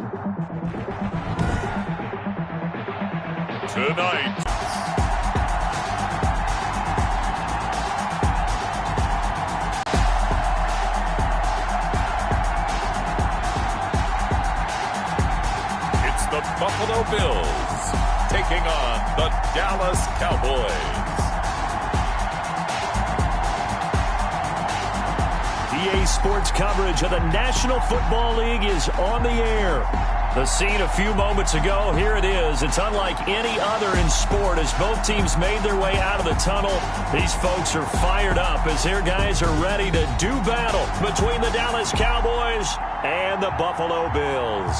Tonight. It's the Buffalo Bills taking on the Dallas Cowboys. EA Sports coverage of the National Football League is on the air. The scene a few moments ago, here it is. It's unlike any other in sport as both teams made their way out of the tunnel. These folks are fired up as their guys are ready to do battle between the Dallas Cowboys and the Buffalo Bills.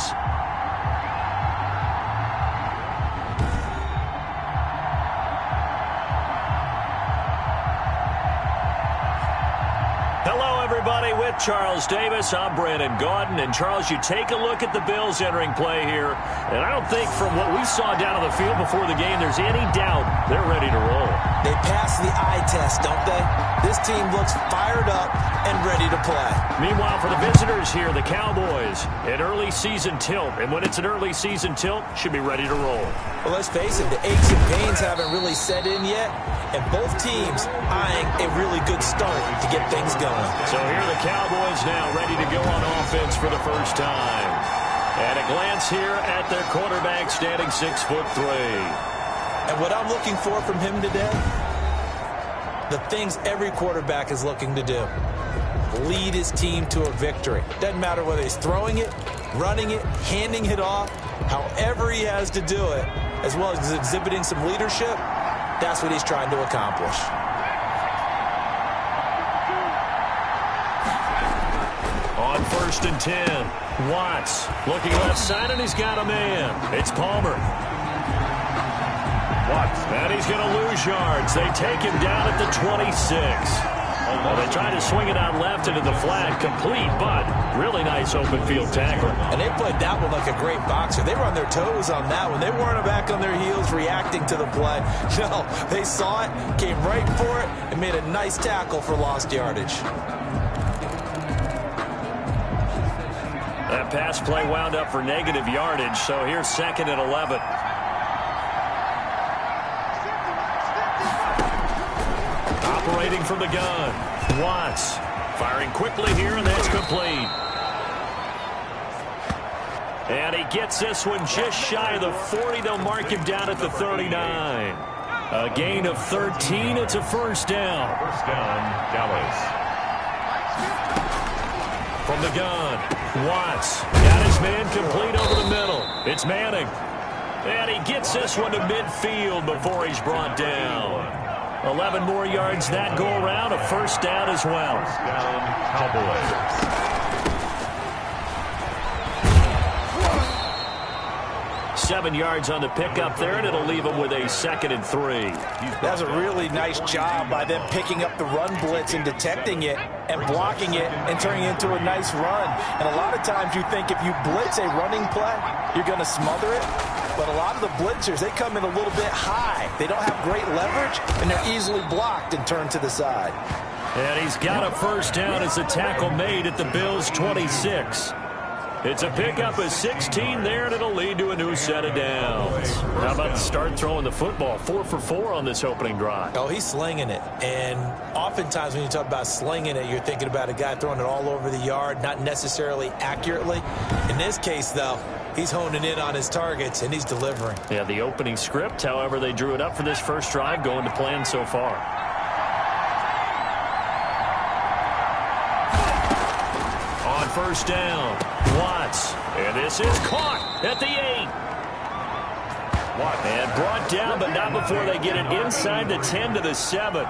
Hello, everybody. With Charles Davis, I'm Brandon Gaudin. And, Charles, you take a look at the Bills entering play here, and I don't think from what we saw down on the field before the game there's any doubt they're ready to roll. They pass the eye test, don't they? This team looks fired up and ready to play. Meanwhile, for the visitors here, the Cowboys, an early season tilt. And when it's an early season tilt, should be ready to roll. Well, let's face it, the aches and pains haven't really set in yet, and both teams eyeing a really good start to get things going. So here are the Cowboys now ready to go on offense for the first time. At a glance here at their quarterback standing 6'3". And what I'm looking for from him today, the things every quarterback is looking to do. Lead his team to a victory. Doesn't matter whether he's throwing it, running it, handing it off, however he has to do it, as well as exhibiting some leadership, that's what he's trying to accomplish. On 1st and 10, Watts looking left side, and he's got a man. It's Palmer. Watts, and he's going to lose yards. They take him down at the 26. Well, they try to swing it out left into the flat, complete, but really nice open field tackle. And they played that one like a great boxer. They were on their toes on that one. They weren't back on their heels reacting to the play. No, they saw it, came right for it, and made a nice tackle for lost yardage. That pass play wound up for negative yardage, so here's 2nd and 11. Operating from the gun. Watts firing quickly here, and that's complete. And he gets this one just shy of the 40. They'll mark him down at the 39. A gain of 13. It's a first down. First down, Dallas. From the gun, Watts got his man complete over the middle. It's Manning. And he gets this one to midfield before he's brought down. 11 more yards that go around, a first down as well. First down, Cowboys. 7 yards on the pickup there, and it'll leave him with a 2nd and 3. That's a really nice job by them picking up the run blitz and detecting it and blocking it and turning it into a nice run. And a lot of times you think if you blitz a running play, you're going to smother it. But a lot of the blitzers, they come in a little bit high. They don't have great leverage, and they're easily blocked and turned to the side. And he's got a first down as the tackle made at the Bills' 26. It's a pickup of 16 there, and it'll lead to a new set of downs. How about the start throwing the football? 4 for 4 on this opening drive. Oh, he's slinging it. And oftentimes when you talk about slinging it, you're thinking about a guy throwing it all over the yard, not necessarily accurately. In this case, though, he's honing in on his targets, and he's delivering. Yeah, the opening script, however, they drew it up for this first drive, going to plan so far. On first down, Watts. And this is caught at the 8. And brought down, but not before they get it inside the 10 to the 7.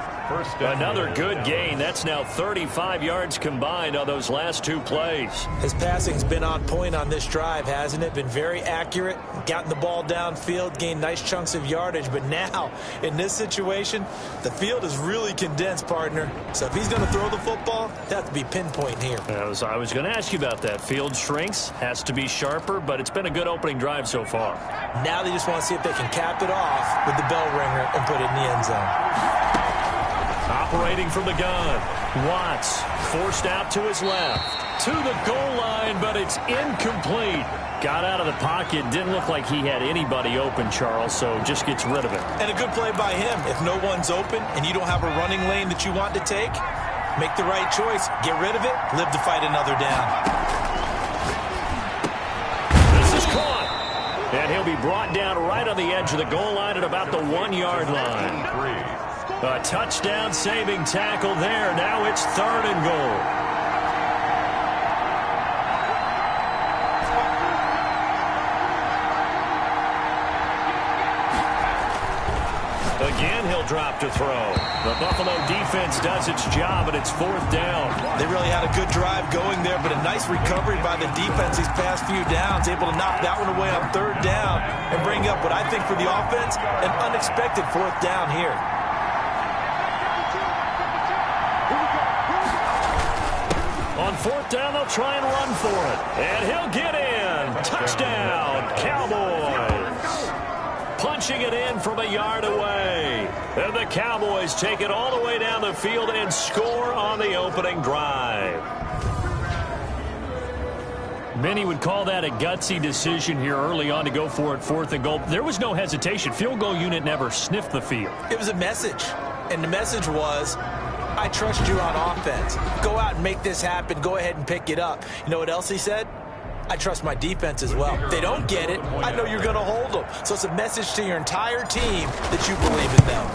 Another good gain. That's now 35 yards combined on those last 2 plays. His passing's been on point on this drive, hasn't it? Been very accurate, gotten the ball downfield, gained nice chunks of yardage. But now, in this situation, the field is really condensed, partner. So if he's going to throw the football, they have to be pinpoint here. I was going to ask you about that. Field shrinks, has to be sharper, but it's been a good opening drive so far. Now they just want to see if they can cap it off with the bell ringer and put it in the end zone. Operating from the gun. Watts forced out to his left. To the goal line, but it's incomplete. Got out of the pocket. Didn't look like he had anybody open, Charles, so just gets rid of it. And a good play by him. If no one's open and you don't have a running lane that you want to take, make the right choice. Get rid of it. Live to fight another down. This is caught. And he'll be brought down right on the edge of the goal line at about the 1-yard line. A touchdown-saving tackle there. Now it's 3rd and goal. Again, he'll drop to throw. The Buffalo defense does its job, and it's 4th down. They really had a good drive going there, but a nice recovery by the defense these past few downs, able to knock that one away on 3rd down and bring up what I think for the offense, an unexpected 4th down here. On 4th down, they'll try and run for it. And he'll get in. Touchdown, Cowboys. Punching it in from a yard away. And the Cowboys take it all the way down the field and score on the opening drive. Many would call that a gutsy decision here early on to go for it 4th and goal. There was no hesitation. Field goal unit never sniffed the field. It was a message. And the message was, I trust you on offense. Go out and make this happen. Go ahead and pick it up. You know what else he said? I trust my defense as well. If they don't get it, I know you're going to hold them. So it's a message to your entire team that you believe in them.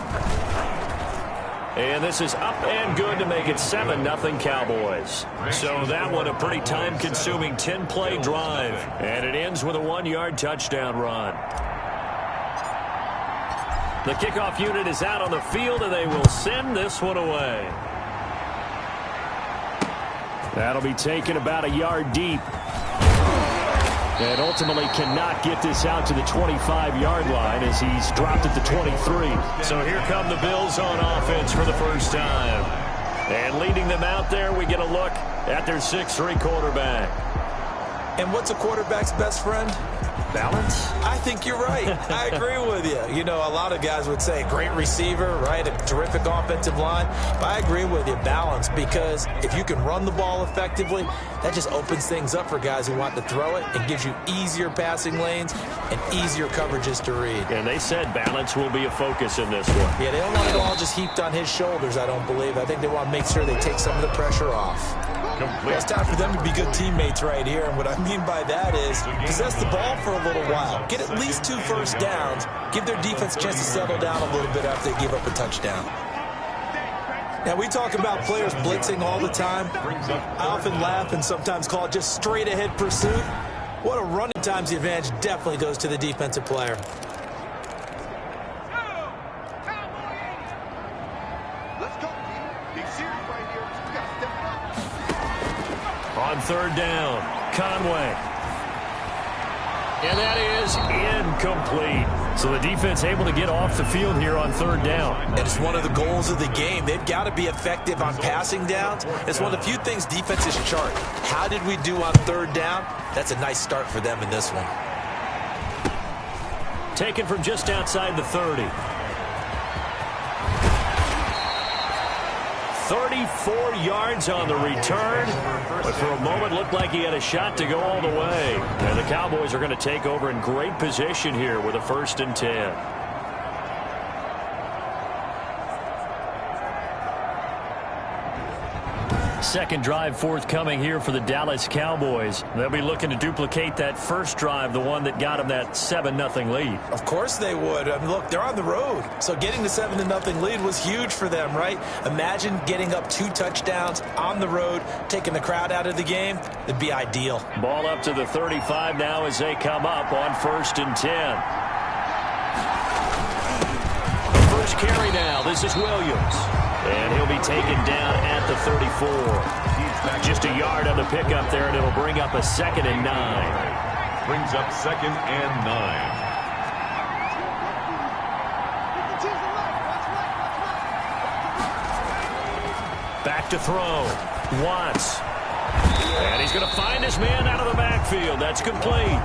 And this is up and good to make it 7-0 Cowboys. So that one a pretty time-consuming 10-play drive. And it ends with a 1-yard touchdown run. The kickoff unit is out on the field, and they will send this one away. That'll be taken about a yard deep. And ultimately cannot get this out to the 25-yard line as he's dropped at the 23. So here come the Bills on offense for the first time. And leading them out there, we get a look at their 6'3" quarterback. And what's a quarterback's best friend? Balance? I think you're right. I agree with you. You know, a lot of guys would say great receiver, right? A terrific offensive line. But I agree with you, balance, because if you can run the ball effectively, that just opens things up for guys who want to throw it and gives you easier passing lanes and easier coverages to read. And they said balance will be a focus in this one. Yeah, they don't want it all just heaped on his shoulders, I don't believe. I think they want to make sure they take some of the pressure off. It's time for them to be good teammates right here, and what I mean by that is possess the ball for a little while. Get at least 2 first downs. Give their defense a chance to settle down a little bit after they give up a touchdown. Now, we talk about players blitzing all the time. I often laugh and sometimes call it just straight-ahead pursuit. What a running times the advantage definitely goes to the defensive player. On 3rd down, Conway. And that is incomplete. So the defense able to get off the field here on 3rd down. And it's one of the goals of the game. They've got to be effective on passing downs. It's one of the few things defenses chart. How did we do on 3rd down? That's a nice start for them in this one. Taken from just outside the 30. 34 yards on the return, but for a moment looked like he had a shot to go all the way. And the Cowboys are going to take over in great position here with a 1st and 10. Second drive forthcoming here for the Dallas Cowboys. They'll be looking to duplicate that first drive, the one that got them that 7-0 lead. Of course they would. I mean, look, they're on the road. So getting the 7-0 lead was huge for them, right? Imagine getting up 2 touchdowns on the road, taking the crowd out of the game. It'd be ideal. Ball up to the 35 now as they come up on 1st and 10. The first carry now. This is Williams. And he'll be taken down at the 34. Just a yard on the pickup there, and it'll bring up a 2nd and 9. Brings up 2nd and 9. Back to throw. Watts. And he's going to find his man out of the backfield. backfield. That's complete.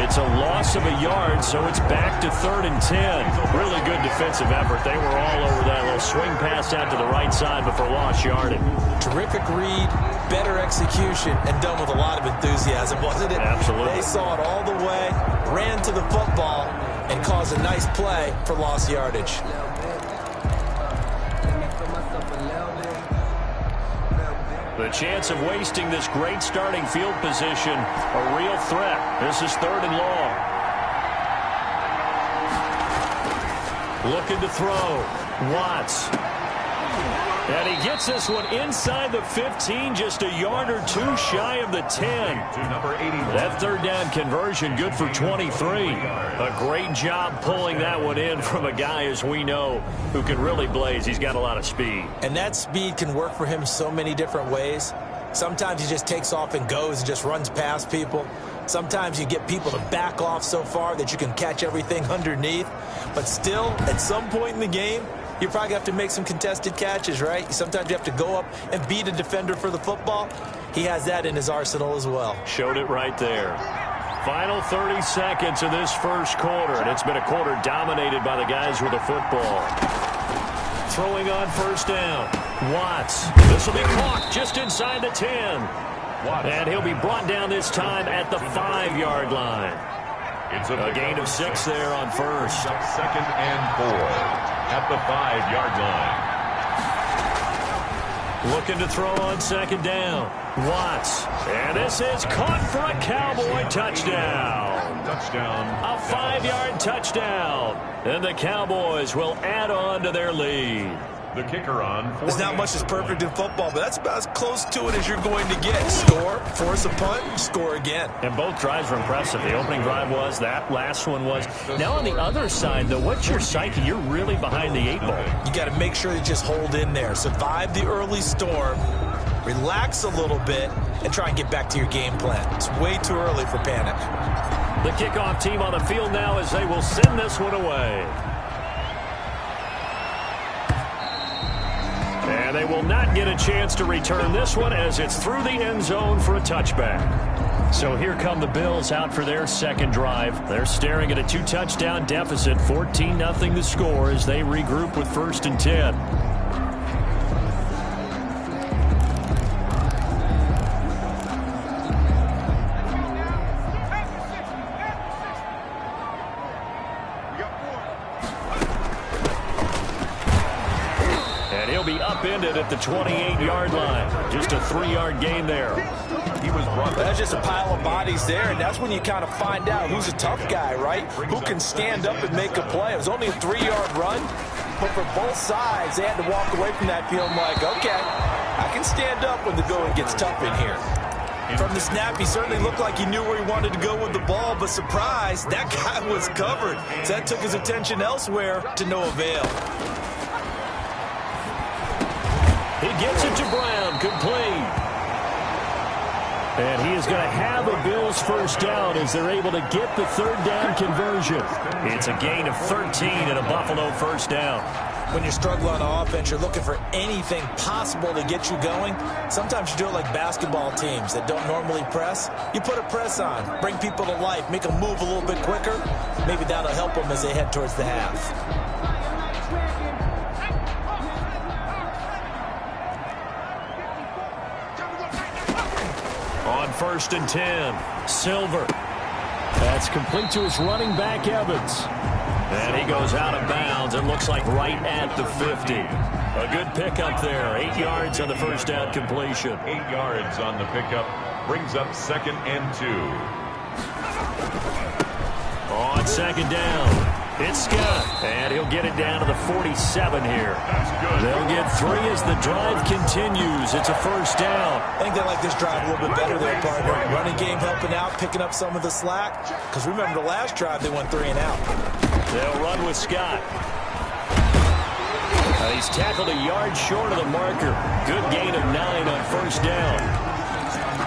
It's a loss of a yard, so it's back to 3rd and 10. Really good defensive effort. They were all over that little swing pass out to the right side before lost yardage. Terrific read, better execution, and done with a lot of enthusiasm, wasn't it? Absolutely. They saw it all the way, ran to the football, and caused a nice play for lost yardage. The chance of wasting this great starting field position, a real threat. This is 3rd and long. Looking to throw. Watts. And he gets this one inside the 15, just a yard or two shy of the 10. That 3rd down conversion good for 23. A great job pulling that one in from a guy, as we know, who can really blaze. He's got a lot of speed. And that speed can work for him so many different ways. Sometimes he just takes off and goes and just runs past people. Sometimes you get people to back off so far that you can catch everything underneath. But still, at some point in the game, you probably have to make some contested catches, right? Sometimes you have to go up and beat a defender for the football. He has that in his arsenal as well. Showed it right there. Final 30 seconds of this first quarter, and it's been a quarter dominated by the guys with the football. Throwing on 1st down. Watts. This will be caught just inside the 10. And he'll be brought down this time at the 5-yard line. It's a gain of 6 there on 1st. 2nd and 4. At the 5-yard line. Looking to throw on 2nd down. Watts. And this is caught for a Cowboy touchdown. Touchdown. A 5-yard touchdown. And the Cowboys will add on to their lead. The kicker on. There's not much that's perfect in football, but that's about as close to it as you're going to get. Score, force a punt, score again. And both drives were impressive. The opening drive was, that last one was. Now on the other side, though, what's your psyche? You're really behind the 8 ball. You got to make sure you just hold in there. Survive the early storm, relax a little bit, and try and get back to your game plan. It's way too early for panic. The kickoff team on the field now as they will send this one away. And they will not get a chance to return this one as it's through the end zone for a touchback. So here come the Bills out for their second drive. They're staring at a 2-touchdown deficit, 14-0 the score as they regroup with 1st and 10. Be upended at the 28-yard line. Just a 3-yard gain there. He was brought. That's just a pile of bodies there, and that's when you kind of find out who's a tough guy, right? Who can stand up and make a play. It was only a 3-yard run, but for both sides, they had to walk away from that feeling like, okay, I can stand up when the going gets tough in here. From the snap, he certainly looked like he knew where he wanted to go with the ball, but surprise, that guy was covered. So that took his attention elsewhere to no avail. He gets it to Brown, complete. And he is going to have a Bills first down as they're able to get the 3rd down conversion. It's a gain of 13 and a Buffalo first down. When you struggle on offense, you're looking for anything possible to get you going. Sometimes you do it like basketball teams that don't normally press. You put a press on, bring people to life, make them move a little bit quicker. Maybe that'll help them as they head towards the half. On 1st and 10, Silver. That's complete to his running back, Evans. And he goes out of bounds. It looks like right at the 50. A good pickup there. 8 yards on the first down completion. 8 yards on the pickup. Brings up 2nd and 2. On 2nd down, it's Scott. And he'll get it down to the 47 here. That's good. They'll get 3 as the drive continues. It's a first down. I think they like this drive a little bit better there, partner. Running game helping out, picking up some of the slack. Because remember, the last drive, they went 3 and out. They'll run with Scott. He's tackled a yard short of the marker. Good gain of 9 on first down.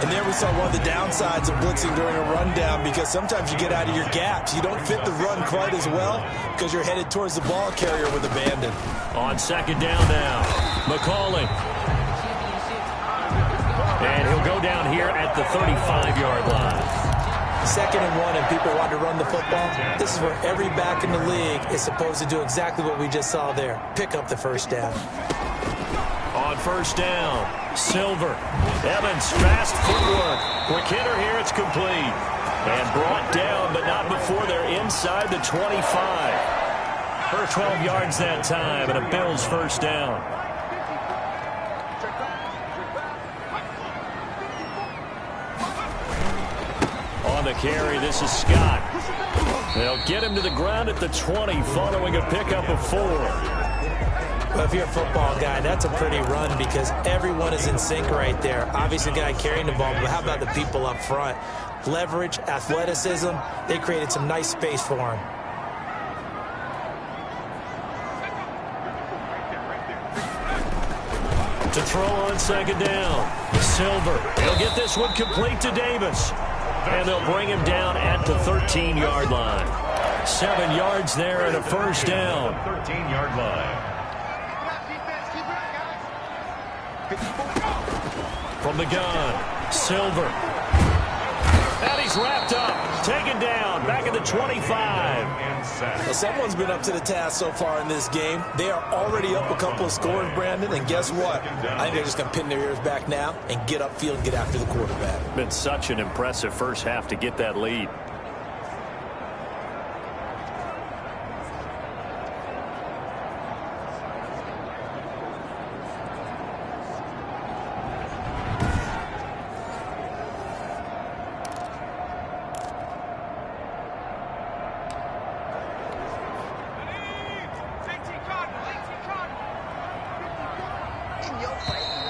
And there we saw one of the downsides of blitzing during a rundown, because sometimes you get out of your gaps. You don't fit the run quite as well because you're headed towards the ball carrier with abandon. On second down now, McCauley. And he'll go down here at the 35-yard line. 2nd and 1, and people want to run the football. This is where every back in the league is supposed to do exactly what we just saw there. Pick up the first down. On first down, Silver. Evans, fast footwork. Quick hitter here, it's complete. And brought down, but not before they're inside the 25. For 12 yards that time, and a Bills first down. On the carry, this is Scott. They'll get him to the ground at the 20 following a pickup of 4. Well, if you're a football guy, that's a pretty run because everyone is in sync right there. Obviously, the guy carrying the ball, but how about the people up front? Leverage, athleticism, they created some nice space for him. To throw on 2nd down, Silver. He'll get this one complete to Davis. And they'll bring him down at the 13-yard line. 7 yards there and a first down. 13-yard line. From the gun, Silver. And he's wrapped up, taken down, back at the 25. Well, someone's been up to the task so far in this game. They are already up a couple of scores, Brandon, and guess what? I think they're just going to pin their ears back now and get upfield and get after the quarterback. Been such an impressive first half to get that lead.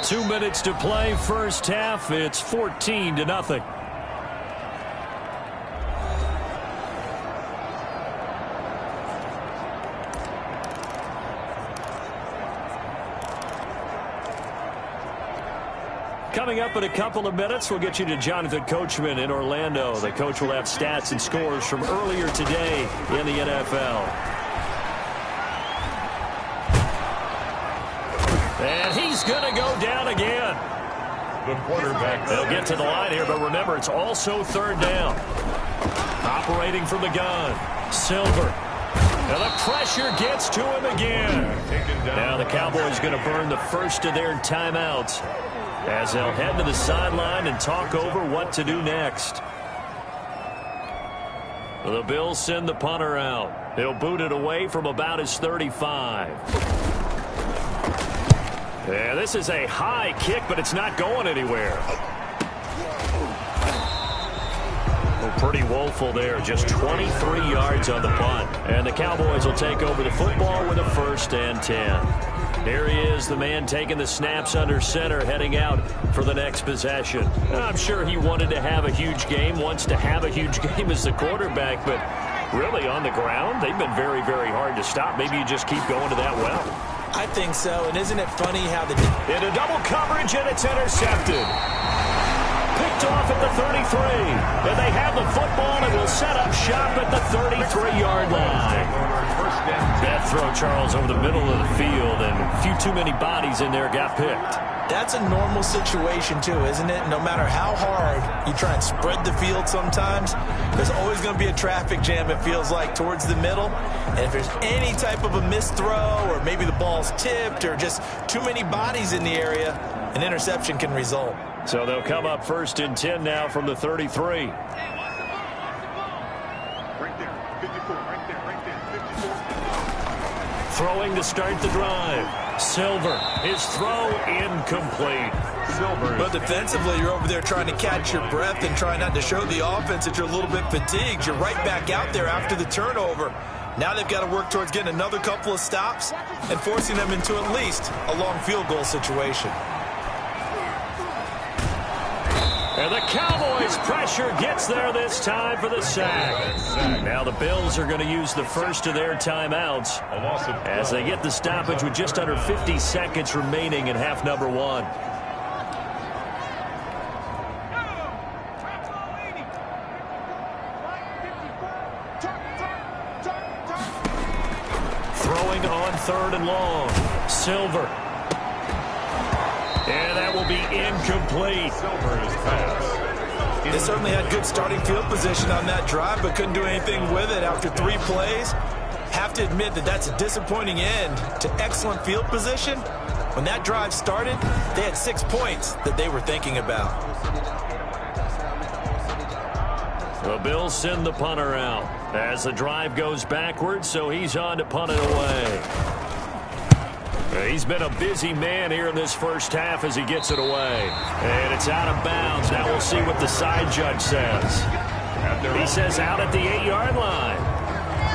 Two minutes to play, first half. It's 14-0. Coming up in a couple of minutes, we'll get you to Jonathan Coachman in Orlando. The coach will have stats and scores from earlier today in the NFL. And he's going to go down again. The quarterback. They'll get to the line here, but remember, it's also 3rd down. Operating from the gun, Silver. And the pressure gets to him again. Now the Cowboys going to burn the first of their timeouts as they'll head to the sideline and talk over what to do next. The Bills send the punter out. He'll boot it away from about his 35. Yeah, this is a high kick, but it's not going anywhere. Well, pretty woeful there. Just 23 yards on the punt. And the Cowboys will take over the football with a 1st and 10. Here he is, the man taking the snaps under center, heading out for the next possession. I'm sure he wanted to have a huge game, wants to have a huge game as the quarterback, but really on the ground, they've been very, very hard to stop. Maybe you just keep going to that well. I think so, and isn't it funny how the... Into double coverage, and it's intercepted. Picked off at the 33. And they have the football and will set up shop at the 33-yard line. That throw, Charles, over the middle of the field, and a few too many bodies in there got picked. That's a normal situation, too, isn't it? No matter how hard you try and spread the field sometimes, there's always going to be a traffic jam, it feels like, towards the middle. And if there's any type of a missed throw or maybe the ball's tipped or just too many bodies in the area, an interception can result. So they'll come up 1st and 10 now from the 33. Throwing to start the drive. Silver, his throw incomplete. Silver. But defensively, you're over there trying to catch your breath and try not to show the offense that you're a little bit fatigued. You're right back out there after the turnover. Now they've got to work towards getting another couple of stops and forcing them into at least a long field goal situation. And the Cowboys' pressure gets there this time for the sack. Now the Bills are going to use the first of their timeouts as they get the stoppage with just under 50 seconds remaining in half number 1. Throwing on 3rd and long. Silver. And that will be incomplete. complete. Silver's pass. They certainly had good starting field position on that drive, but couldn't do anything with it after 3 plays. Have to admit that that's a disappointing end to excellent field position. When that drive started, they had 6 points that they were thinking about. The Bills send the punter out as the drive goes backwards, so he's on to punt it away. He's been a busy man here in this first half as he gets it away. And it's out of bounds. Now we'll see what the side judge says. He says out at the 8-yard line.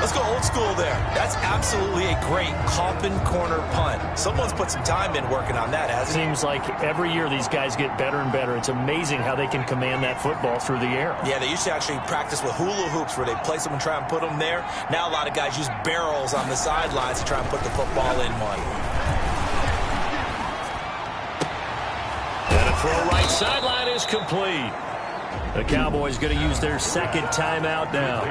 Let's go old school there. That's absolutely a great coffin corner punt. Someone's put some time in working on that, hasn't he? Seems like every year these guys get better and better. It's amazing how they can command that football through the air. Yeah, they used to actually practice with hula hoops where they place them and try and put them there. Now a lot of guys use barrels on the sidelines to try and put the football in one. And a throw right sideline is complete. The Cowboys going to use their second timeout now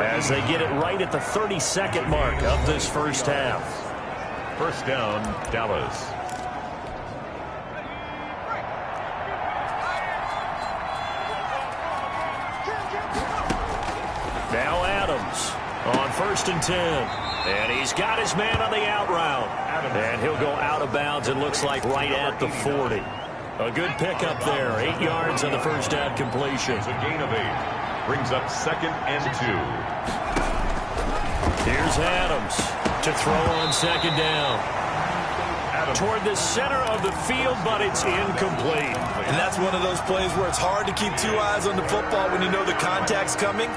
as they get it right at the 32nd mark of this first half. First down, Dallas. Now Adams on 1st and 10. And he's got his man on the out route. And he'll go out of bounds, it looks like, right at the 40. A good pickup there. 8 yards on the first down completion. It's a gain of 8. Brings up 2nd and 2. Here's Adams to throw on 2nd down. Toward the center of the field, but it's incomplete. And that's one of those plays where it's hard to keep 2 eyes on the football when you know the contact's coming,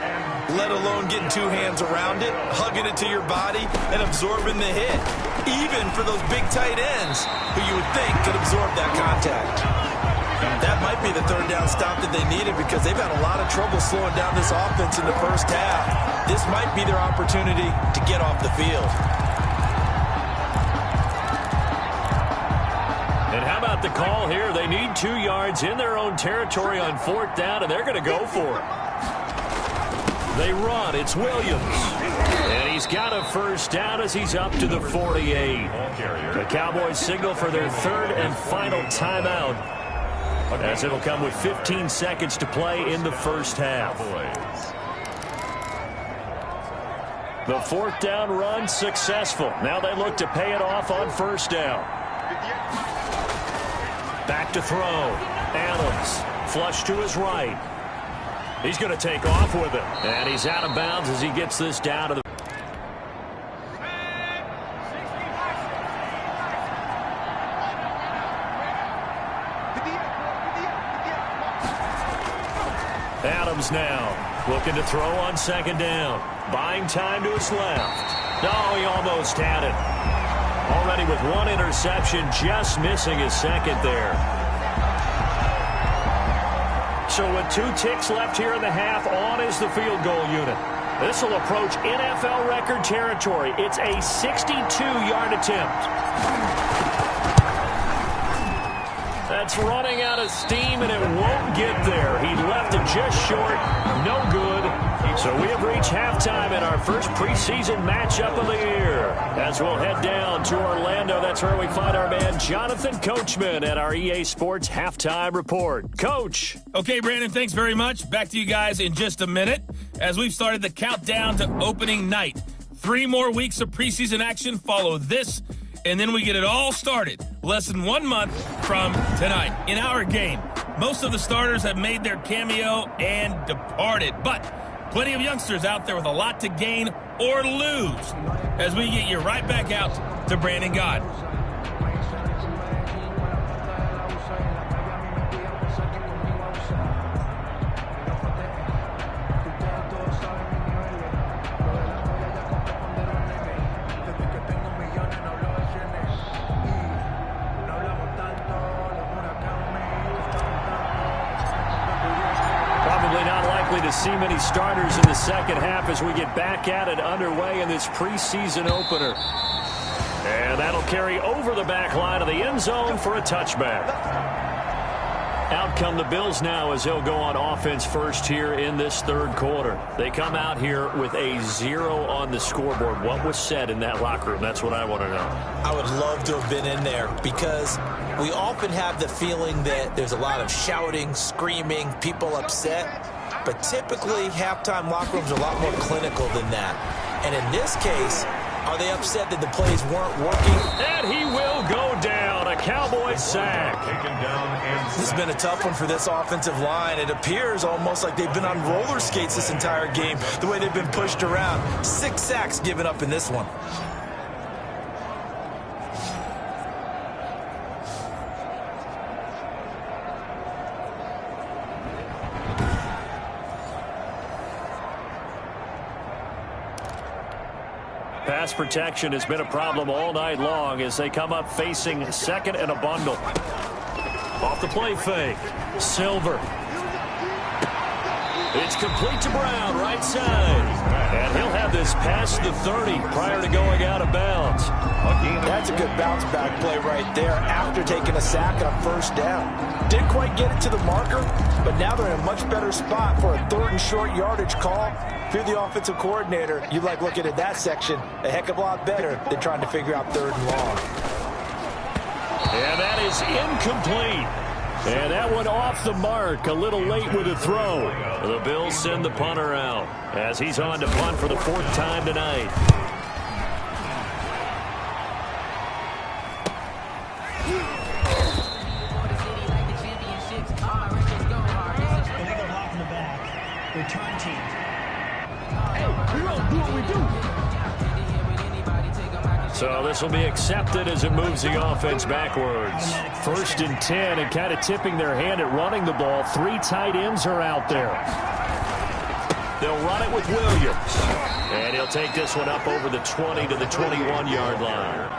let alone getting 2 hands around it, hugging it to your body, and absorbing the hit. Even for those big tight ends who you would think could absorb that contact. That might be the 3rd down stop that they needed because they've had a lot of trouble slowing down this offense in the first half. This might be their opportunity to get off the field. And how about the call here? They need 2 yards in their own territory on 4th down, and they're going to go for it. They run. It's Williams. And he's got a first down as he's up to the 48. The Cowboys signal for their 3rd and final timeout, as it'll come with 15 seconds to play in the first half. The 4th down run successful. Now they look to pay it off on 1st down. Back to throw. Adams flush to his right. He's going to take off with it. And he's out of bounds as he gets this down to the... Adams now looking to throw on 2nd down. Buying time to his left. No, he almost had it. Already with 1 interception, just missing his 2nd there. So with 2 ticks left here in the half, on is the field goal unit. This will approach NFL record territory. It's a 62-yard attempt. That's running out of steam, and it won't get there. He left it just short. No good. So we have reached halftime in our first preseason matchup of the year. As we'll head down to Orlando, that's where we find our man Jonathan Coachman at our EA Sports Halftime Report. Coach. Okay, Brandon, thanks very much. Back to you guys in just a minute as we've started the countdown to opening night. 3 more weeks of preseason action follow this, and then we get it all started less than 1 month from tonight. In our game, most of the starters have made their cameo and departed, but plenty of youngsters out there with a lot to gain or lose as we get you right back out to Brandon God. To see many starters in the second half as we get back at it underway in this preseason opener. And that'll carry over the back line of the end zone for a touchback. Out come the Bills now as they'll go on offense first here in this 3rd quarter. They come out here with a 0 on the scoreboard. What was said in that locker room? That's what I want to know. I would love to have been in there because We often have the feeling that there's a lot of shouting, screaming, people upset. But typically, halftime locker rooms are a lot more clinical than that. And in this case, are they upset that the plays weren't working? And he will go down. A Cowboys sack. Taken down and This has been a tough one for this offensive line. It appears almost like they've been on roller skates this entire game, the way they've been pushed around. 6 sacks given up in this one. Pass protection has been a problem all night long as they come up facing second and a bundle. Off the play fake. Silver. It's complete to Brown, right side. And he'll have this past the 30 prior to going out of bounds. That's a good bounce back play right there after taking a sack on first down. Didn't quite get it to the marker, but now they're in a much better spot for a 3rd and short yardage call. If you're the offensive coordinator, you like looking at that section a heck of a lot better than trying to figure out 3rd and long. And that is incomplete. And that one off the mark, a little late with a throw. The Bills send the punter out as he's on to punt for the 4th time tonight. Illegal block in the back. Return team. Hey, we don't do what we do. So this will be accepted as it moves the offense backwards. 1st and 10, and kind of tipping their hand at running the ball. 3 tight ends are out there. They'll run it with Williams. And he'll take this one up over the 20 to the 21-yard line.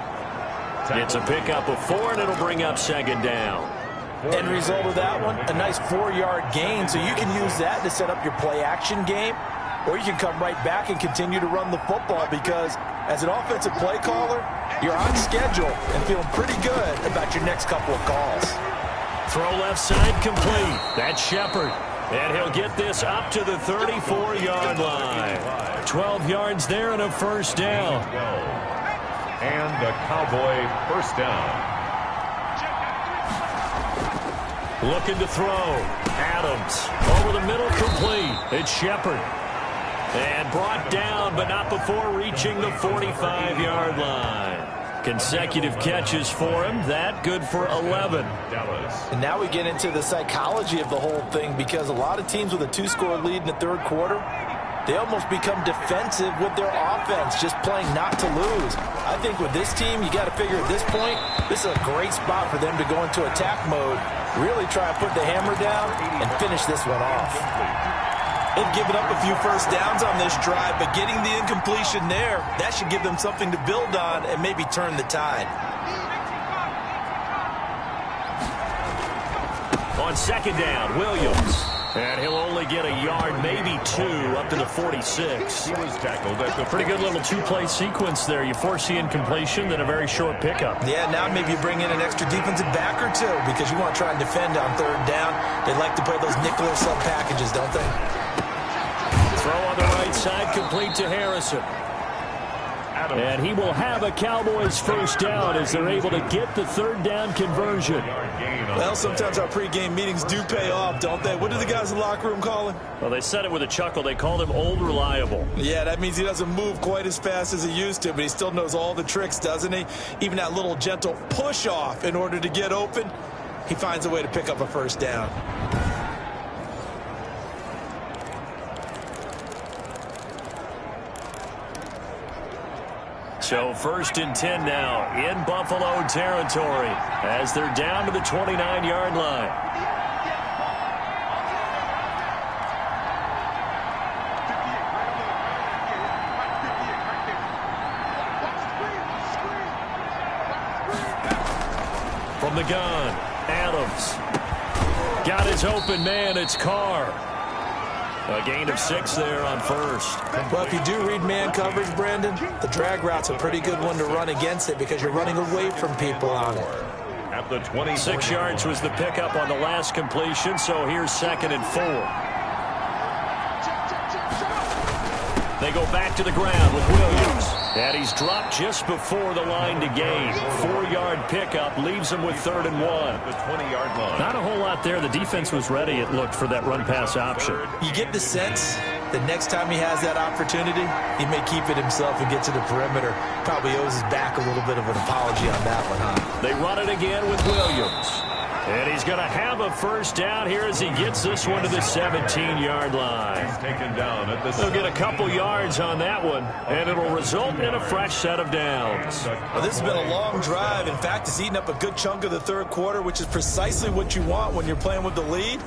It's a pickup of 4, and it'll bring up 2nd down. End result of that one, a nice 4-yard gain, so you can use that to set up your play-action game, or you can come right back and continue to run the football because as an offensive play caller, you're on schedule and feeling pretty good about your next couple of calls. Throw left side complete. That's Shepard. And he'll get this up to the 34-yard line. 12 yards there and a 1st down. And the Cowboy 1st down. Looking to throw. Adams over the middle complete. It's Shepard. And brought down, but not before reaching the 45-yard line. Consecutive catches for him. That good for 11. And now we get into the psychology of the whole thing because a lot of teams with a 2-score lead in the 3rd quarter, they almost become defensive with their offense, just playing not to lose. I think with this team, you got to figure at this point, this is a great spot for them to go into attack mode, really try and put the hammer down and finish this one off. They've given up a few 1st downs on this drive, but getting the incompletion there, that should give them something to build on and maybe turn the tide. On 2nd down, Williams. And he'll only get a yard, maybe 2, up to the 46. He was tackled at the Pretty good little 2-play sequence there. You force the incompletion, then a very short pickup. Yeah, now maybe you bring in an extra defensive back or 2 because you want to try and defend on 3rd down. They like to play those nickel or sub packages, don't they? Throw on the right side, complete to Harrison. And he will have a Cowboys 1st down as they're able to get the 3rd down conversion. Well, sometimes our pregame meetings do pay off, don't they? What do the guys in the locker room call him? Well, they said it with a chuckle. They called him Old Reliable. Yeah, that means he doesn't move quite as fast as he used to, but he still knows all the tricks, doesn't he? Even that little gentle push-off in order to get open, he finds a way to pick up a 1st down. So 1st and 10 now in Buffalo territory as they're down to the 29-yard line. From the gun, Adams. Got his open man, it's Carr. A gain of 6 there on 1st. Well, if you do read man coverage, Brandon, the drag route's a pretty good one to run against it because you're running away from people on it. At the 20. 6 yards was the pickup on the last completion, so here's 2nd and 4. They go back to the ground with Williams. And he's dropped just before the line to gain. 4-yard pickup leaves him with 3rd and 1. The 20-yard line. Not a whole lot there. The defense was ready, it looked, for that run-pass option. You get the sense that next time he has that opportunity, he may keep it himself and get to the perimeter. Probably owes his back a little bit of an apology on that one, huh? They run it again with Williams. And he's going to have a first down here as he gets this one to the 17-yard line. He's taken down at the They'll get a couple yards on that one, and it'll result in a fresh set of downs. Well, this has been a long drive. In fact, it's eaten up a good chunk of the third quarter, which is precisely what you want when you're playing with the lead.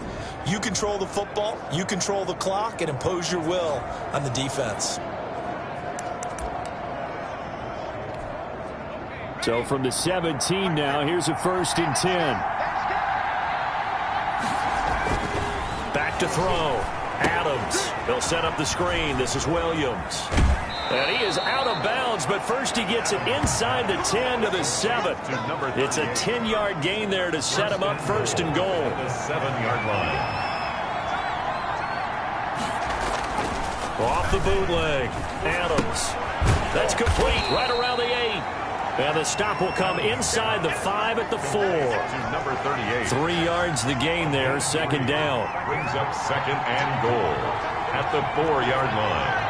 You control the football, you control the clock, and impose your will on the defense. So from the 17 now, here's a 1st and 10. Back to throw. Adams. They'll set up the screen. This is Williams. And he is out of bounds, but first he gets it inside the 10 to the 7. It's a 10-yard gain there to set him up 1st and goal. The 7-yard line. Off the bootleg. Adams. That's complete right around the 8. And the stop will come inside the 5 at the 4. To number 38. 3 yards the gain there, 2nd down. Brings up 2nd and goal at the 4-yard line.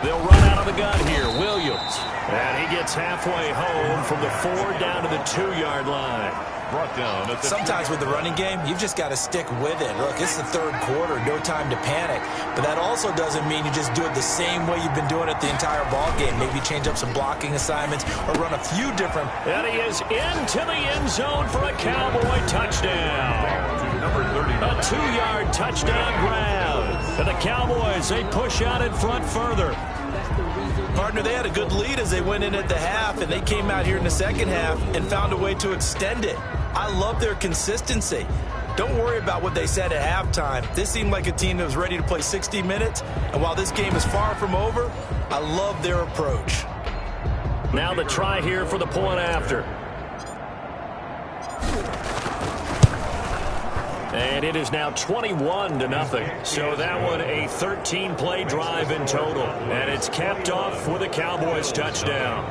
They'll run out of the gun here. Williams. And he gets halfway home from the 4 down to the 2-yard line. Brought down at the Sometimes with the running game, you've just got to stick with it. Look, it's the third quarter, no time to panic. But that also doesn't mean you just do it the same way you've been doing it the entire ball game. Maybe change up some blocking assignments or run a few different. And he is into the end zone for a Cowboy touchdown. to number 39. A 2-yard touchdown grab. And the Cowboys, they push out in front further. Partner, they had a good lead as they went in at the half, and they came out here in the second half and found a way to extend it. I love their consistency. Don't worry about what they said at halftime. This seemed like a team that was ready to play 60 minutes, and while this game is far from over, I love their approach. Now the try here for the point after. And it is now 21-0. So that one a 13-play drive in total. And it's capped off with a Cowboys touchdown.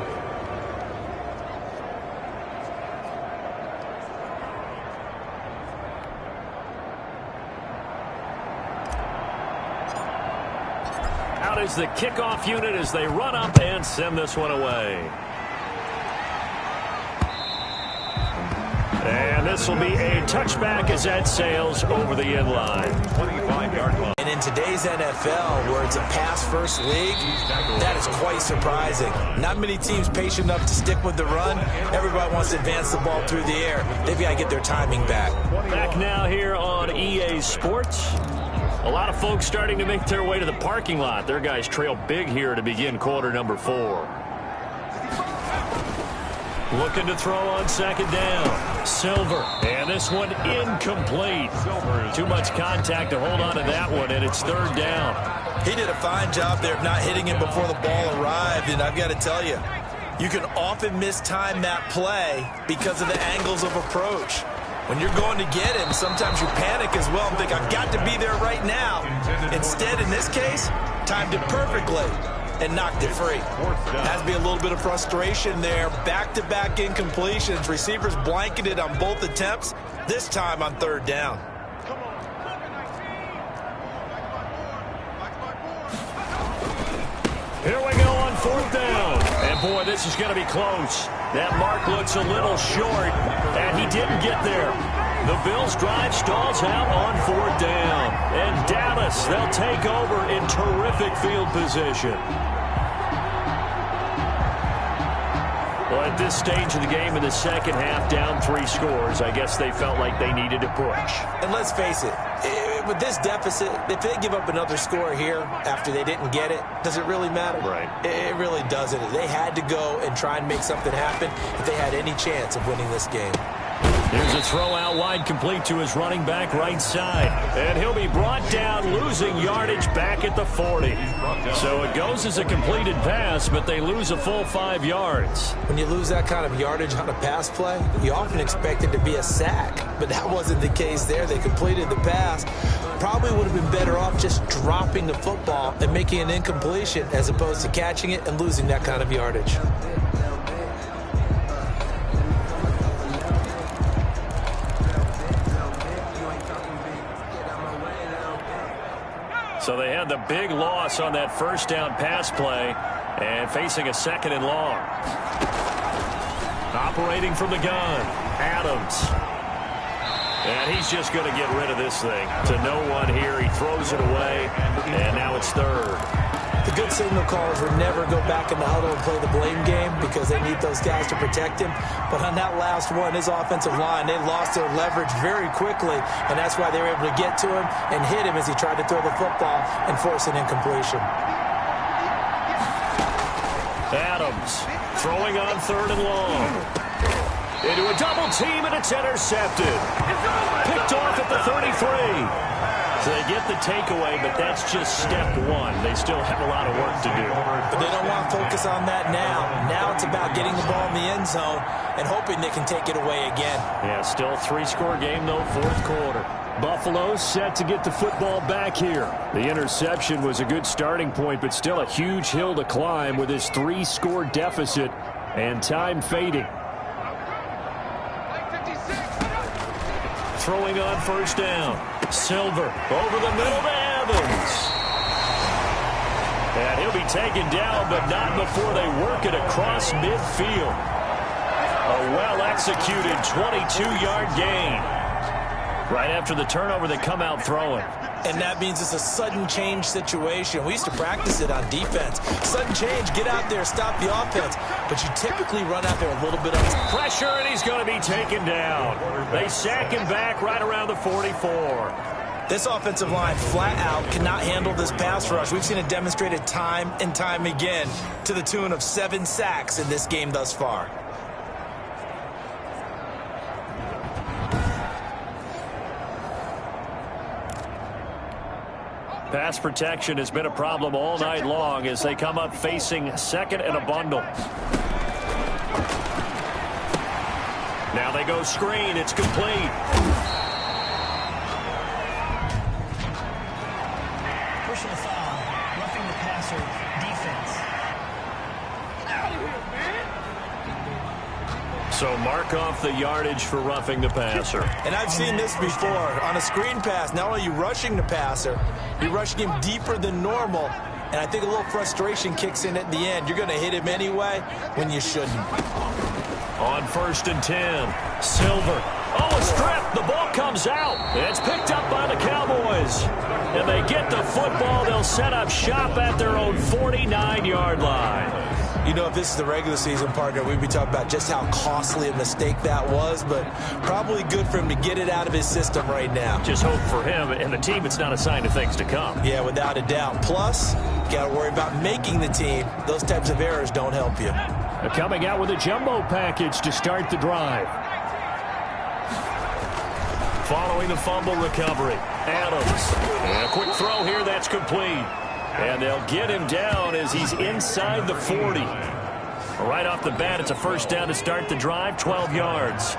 Out is the kickoff unit as they run up and send this one away. And this will be a touchback as that sails over the end line. 25-yard line. And in today's NFL, where it's a pass-first league, that is quite surprising. Not many teams patient enough to stick with the run. Everybody wants to advance the ball through the air. They've got to get their timing back. Back now here on EA Sports. A lot of folks starting to make their way to the parking lot. Their guys trail big here to begin quarter number 4. Looking to throw on 2nd down. Silver. And this one incomplete. Too much contact to hold on to that one, and it's 3rd down. He did a fine job there of not hitting him before the ball arrived, and I've got to tell you, you can often mistime that play because of the angles of approach. When you're going to get him, sometimes you panic as well and think, I've got to be there right now. Instead, in this case, timed it perfectly and knocked it free. Has to be a little bit of frustration there. Back-to-back incompletions. Receivers blanketed on both attempts, this time on 3rd down. Here we go on 4th down. And, boy, this is going to be close. That mark looks a little short, and he didn't get there. The Bills' drive stalls out on 4th down. And Dallas, they'll take over in terrific field position. Well, at this stage of the game in the second half, down 3 scores, I guess they felt like they needed to push. And let's face it, with this deficit, if they give up another score here after they didn't get it, does it really matter? Right. It really doesn't. They had to go and try and make something happen if they had any chance of winning this game. Here's a throw out wide complete to his running back right side. And he'll be brought down, losing yardage back at the 40. So it goes as a completed pass, but they lose a full 5 yards. When you lose that kind of yardage on a pass play, you often expect it to be a sack. but that wasn't the case there. They completed the pass. Probably would have been better off just dropping the football and making an incompletion as opposed to catching it and losing that kind of yardage. So they had the big loss on that first down pass play and facing a 2nd and long. Operating from the gun, Adams. And he's just going to get rid of this thing. To no one here, he throws it away, and now it's 3rd. The good signal callers would never go back in the huddle and play the blame game because they need those guys to protect him. But on that last one, his offensive line, they lost their leverage very quickly, and that's why they were able to get to him and hit him as he tried to throw the football and force an incompletion. Adams throwing on 3rd and long. Into a double team, and it's intercepted. Picked off at the 33. So they get the takeaway, but that's just step 1. They still have a lot of work to do. But they don't want to focus on that now. Now it's about getting the ball in the end zone and hoping they can take it away again. Yeah, still a 3-score game, though, 4th quarter. Buffalo set to get the football back here. The interception was a good starting point, but still a huge hill to climb with his 3-score deficit and time fading. Throwing on 1st down. Silver over the middle to Evans. And he'll be taken down, but not before they work it across midfield. A well-executed 22-yard gain. Right after the turnover, they come out throwing. And that means it's a sudden change situation. We used to practice it on defense. Sudden change, get out there, stop the offense. But you typically run out there a little bit of pressure, and he's going to be taken down. They sack him back right around the 44. This offensive line flat out cannot handle this pass rush. We've seen it demonstrated time and time again to the tune of 7 sacks in this game thus far. Pass protection has been a problem all night long as they come up facing 2nd and a bundle. Now they go screen. It's complete. Personal foul, roughing the passer, defense. So mark off the yardage for roughing the passer. And I've seen this before. On a screen pass, not only are you rushing the passer, you're rushing him deeper than normal. And I think a little frustration kicks in at the end. You're going to hit him anyway when you shouldn't. On 1st and 10, Silver. Oh, a strip. The ball comes out. It's picked up by the Cowboys. And they get the football. They'll set up shop at their own 49-yard line. You know, if this is the regular season, partner, we'd be talking about just how costly a mistake that was, but probably good for him to get it out of his system right now. Just hope for him and the team it's not a sign of things to come. Yeah, without a doubt. Plus, you got to worry about making the team. Those types of errors don't help you. They're coming out with a jumbo package to start the drive. Following the fumble recovery, Adams. And a quick throw here that's complete. And they'll get him down as he's inside the 40. Right off the bat, it's a 1st down to start the drive, 12 yards.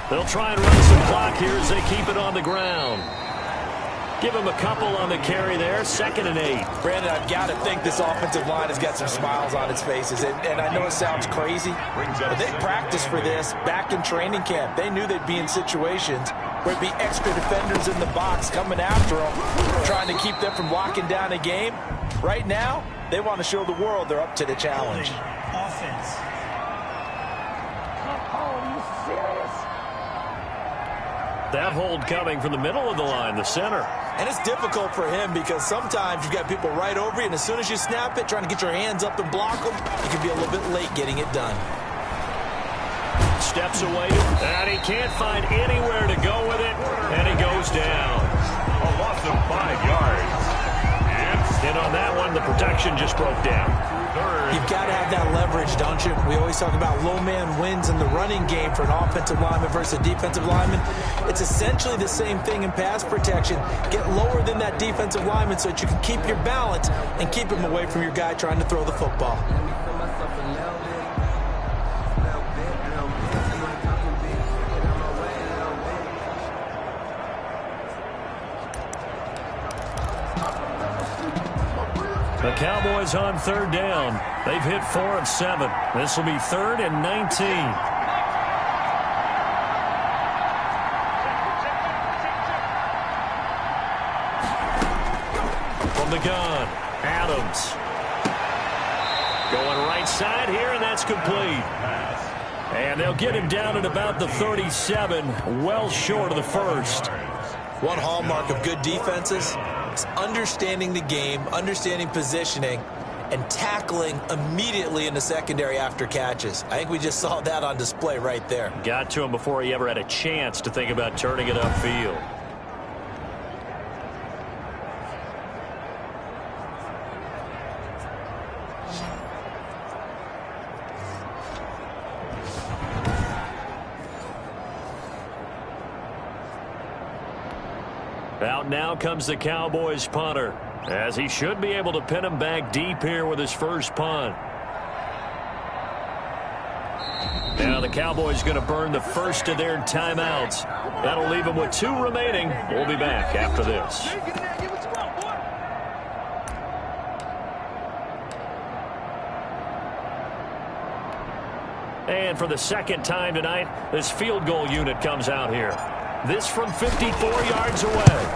They'll try and run some clock here as they keep it on the ground. Give him a couple on the carry there, 2nd and 8. Brandon, I've got to think this offensive line has got some smiles on its faces. And I know it sounds crazy, but they practiced for this back in training camp. They knew they'd be in situations where it'd be extra defenders in the box coming after them, trying to keep them from locking down a game. Right now, they want to show the world they're up to the challenge. Offense. That hold coming from the middle of the line, the center. And it's difficult for him because sometimes you've got people right over you, and as soon as you snap it, trying to get your hands up and block them, you can be a little bit late getting it done. Steps away, and he can't find anywhere to go with it, and he goes down. A loss of 5 yards. And on that one, the protection just broke down. You've got to have that leverage, don't you? We always talk about low man wins in the running game for an offensive lineman versus a defensive lineman. It's essentially the same thing in pass protection. Get lower than that defensive lineman so that you can keep your balance and keep him away from your guy trying to throw the football. Cowboys on third down. They've hit 4 of 7. This will be 3rd and 19. From the gun, Adams. Going right side here, and that's complete. And they'll get him down at about the 37, well short of the first. One hallmark of good defenses is understanding the game, understanding positioning, and tackling immediately in the secondary after catches. I think we just saw that on display right there. Got to him before he ever had a chance to think about turning it upfield. Out now comes the Cowboys punter, as he should be able to pin him back deep here with his first punt. Now the Cowboys going to burn the first of their timeouts. That'll leave them with 2 remaining. We'll be back after this. And for the second time tonight, this field goal unit comes out here. This from 54 yards away.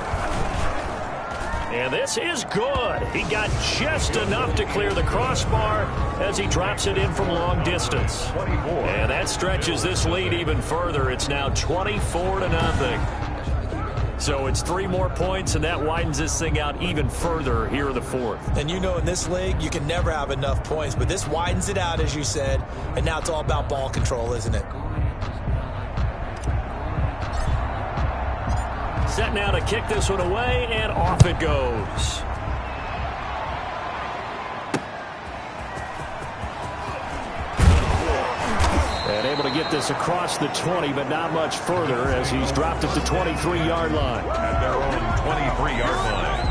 And this is good. He got just enough to clear the crossbar as he drops it in from long distance. And that stretches this lead even further. It's now 24-0. So it's 3 more points, and that widens this thing out even further here in the 4th. And you know in this league, you can never have enough points, but this widens it out, as you said, and now it's all about ball control, isn't it? Set now to kick this one away, and off it goes. And able to get this across the 20, but not much further as he's dropped it to 23-yard line. At their own 23-yard line.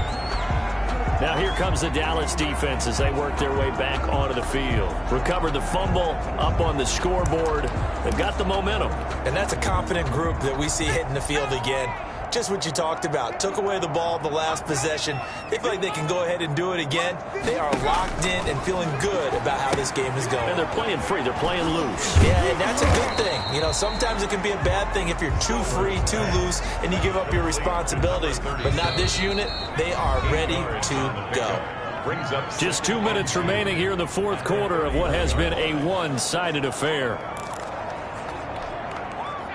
Now here comes the Dallas defense as they work their way back onto the field. Recovered the fumble, up on the scoreboard. They've got the momentum. And that's a confident group that we see hitting the field again. Just what you talked about. Took away the ball the last possession. They feel like they can go ahead and do it again. They are locked in and feeling good about how this game is going. And they're playing free. They're playing loose. Yeah, and that's a good thing. You know, sometimes it can be a bad thing if you're too free, too loose, and you give up your responsibilities. But not this unit. They are ready to go. Brings up Just 2 minutes remaining here in the 4th quarter of what has been a one-sided affair.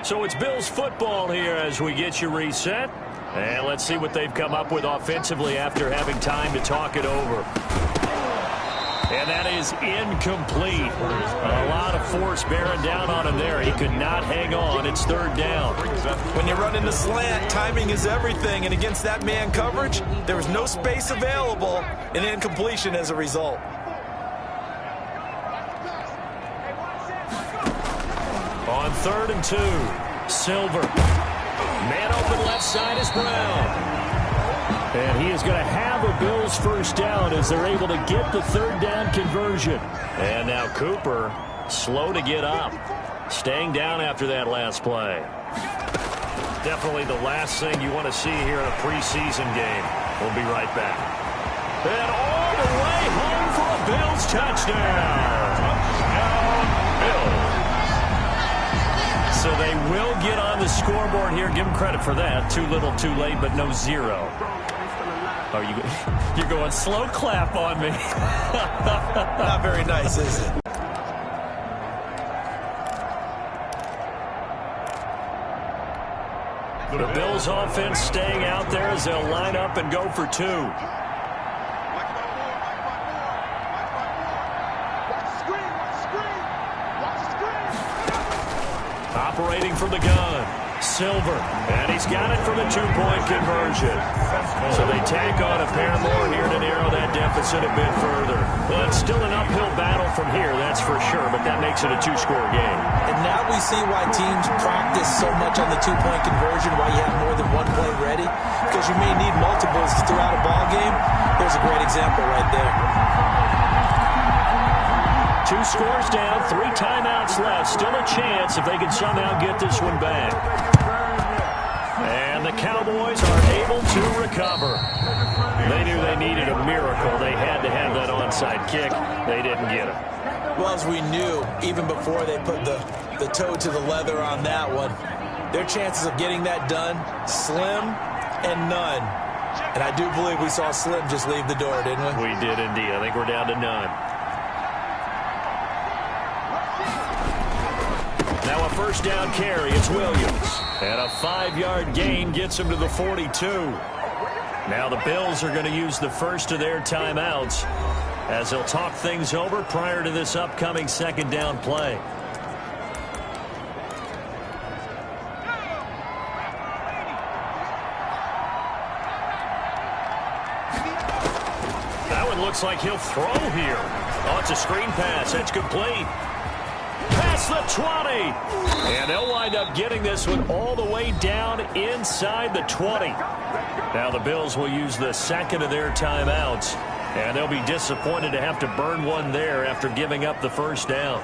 So it's Bills football here as we get you reset. And let's see what they've come up with offensively after having time to talk it over. And that is incomplete. A lot of force bearing down on him there. He could not hang on. It's 3rd down. When you run in the slant, timing is everything. And against that man coverage, there was no space available, and incompletion as a result. On 3rd and 2, Silver. Man open left side is Brown. And he is going to have a Bills first down as they're able to get the 3rd down conversion. And now Cooper, slow to get up. Staying down after that last play. Definitely the last thing you want to see here in a preseason game. We'll be right back. And all the way home for a Bills touchdown. Touchdown, Bills. So they will get on the scoreboard here. Give them credit for that. Too little, too late, but no 0. Oh, you're going slow clap on me. Not very nice, is it? The Bills offense staying out there as they'll line up and go for 2. Operating from the gun, Silver, and he's got it from a 2-point conversion. So they tack on a pair more here to narrow that deficit a bit further. Well, it's still an uphill battle from here, that's for sure, but that makes it a 2-score game. And now we see why teams practice so much on the 2-point conversion, why you have more than one play ready, because you may need multiples throughout a ball game. There's a great example right there. 2 scores down, 3 timeouts left. Still a chance if they can somehow get this one back. And the Cowboys are able to recover. They knew they needed a miracle. They had to have that onside kick. They didn't get it. Well, as we knew, even before they put the toe to the leather on that one, their chances of getting that done, slim and none. And I do believe we saw Slim just leave the door, didn't we? We did indeed. I think we're down to none. Now a first down carry. It's Williams. And a 5-yard gain gets him to the 42. Now the Bills are going to use the first of their timeouts as they'll talk things over prior to this upcoming second down play. That one looks like he'll throw here. Oh, it's a screen pass. That's complete. Past the 20. And they'll wind up getting this one all the way down inside the 20. Now the Bills will use the second of their timeouts. And they'll be disappointed to have to burn one there after giving up the first down.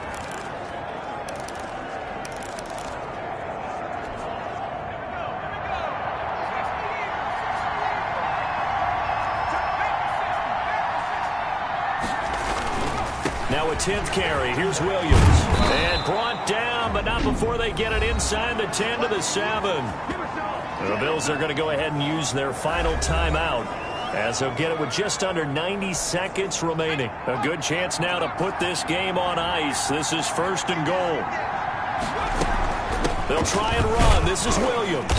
Now a 10th carry. Here's Williams. And brought down, but not before they get it inside the 10 to the 7. The Bills are going to go ahead and use their final timeout as they'll get it with just under 90 seconds remaining. A good chance now to put this game on ice. This is first and goal. They'll try and run. This is Williams.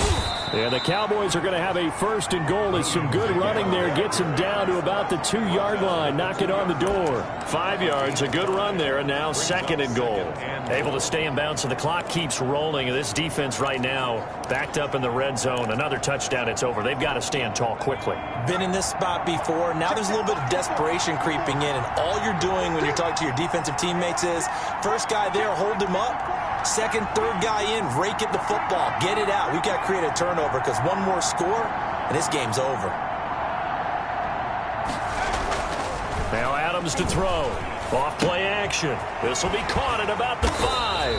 And the Cowboys are going to have a first and goal as some good running there gets him down to about the 2-yard line. Knock it on the door. 5 yards, a good run there, and now second and goal. Able to stay in bounds, so the clock keeps rolling. And this defense right now backed up in the red zone. Another touchdown, it's over. They've got to stand tall quickly. Been in this spot before. Now there's a little bit of desperation creeping in, and all you're doing when you're talking to your defensive teammates is first guy there, hold him up. Second, third guy in, rake at the football. Get it out. We've got to create a turnover because one more score, and this game's over. Now Adams to throw. Off play action. This will be caught at about the 5.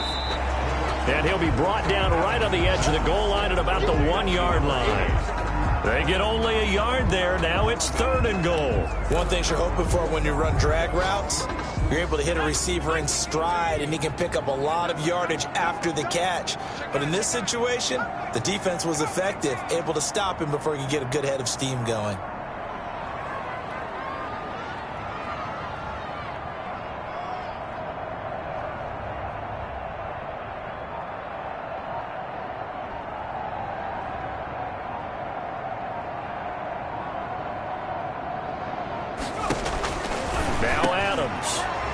And he'll be brought down right on the edge of the goal line at about the 1-yard line. They get only a yard there. Now it's third and goal. One thing you're hoping for when you run drag routes, you're able to hit a receiver in stride, and he can pick up a lot of yardage after the catch. But in this situation, the defense was effective, able to stop him before he could get a good head of steam going.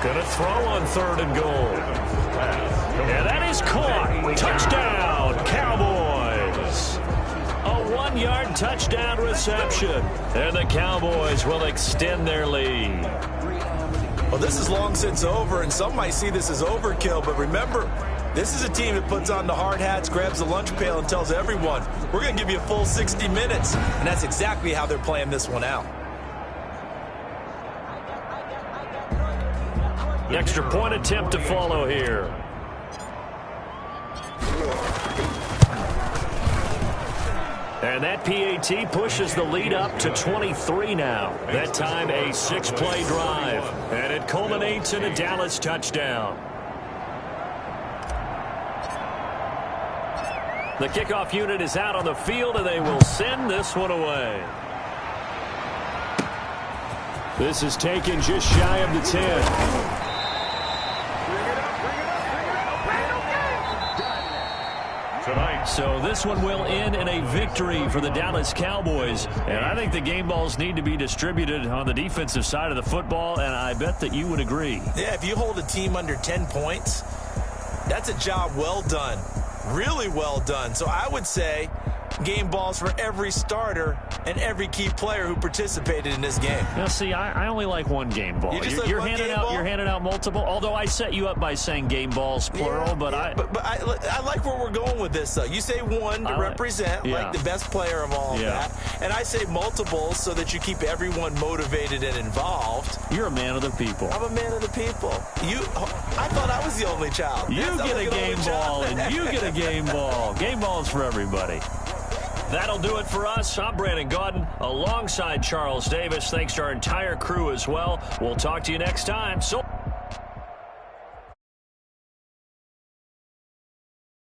Gonna throw on third and goal. And that is caught. Touchdown, Cowboys. A 1-yard touchdown reception. And the Cowboys will extend their lead. Well, this is long since over, and some might see this as overkill. But remember, this is a team that puts on the hard hats, grabs the lunch pail, and tells everyone, we're going to give you a full 60 minutes. And that's exactly how they're playing this one out. Extra point attempt to follow here. And that PAT pushes the lead up to 23 now. That time a 6-play drive. And it culminates in a Dallas touchdown. The kickoff unit is out on the field, and they will send this one away. This is taken just shy of the 10. So this one will end in a victory for the Dallas Cowboys. And I think the game balls need to be distributed on the defensive side of the football, and I bet that you would agree. Yeah, if you hold a team under 10 points, that's a job well done. Really well done. So I would say game balls for every starter and every key player who participated in this game. Now, see, I only like one game ball. You're handing out multiple. Although I set you up by saying game balls plural, but I like where we're going with this. Though you say one to represent like the best player of all of that, and I say multiples so that you keep everyone motivated and involved. You're a man of the people. I'm a man of the people. I thought I was the only child. You get a game ball, and you get a game ball. Game balls for everybody. That'll do it for us. I'm Brandon Gaudin alongside Charles Davis. Thanks to our entire crew as well. We'll talk to you next time. So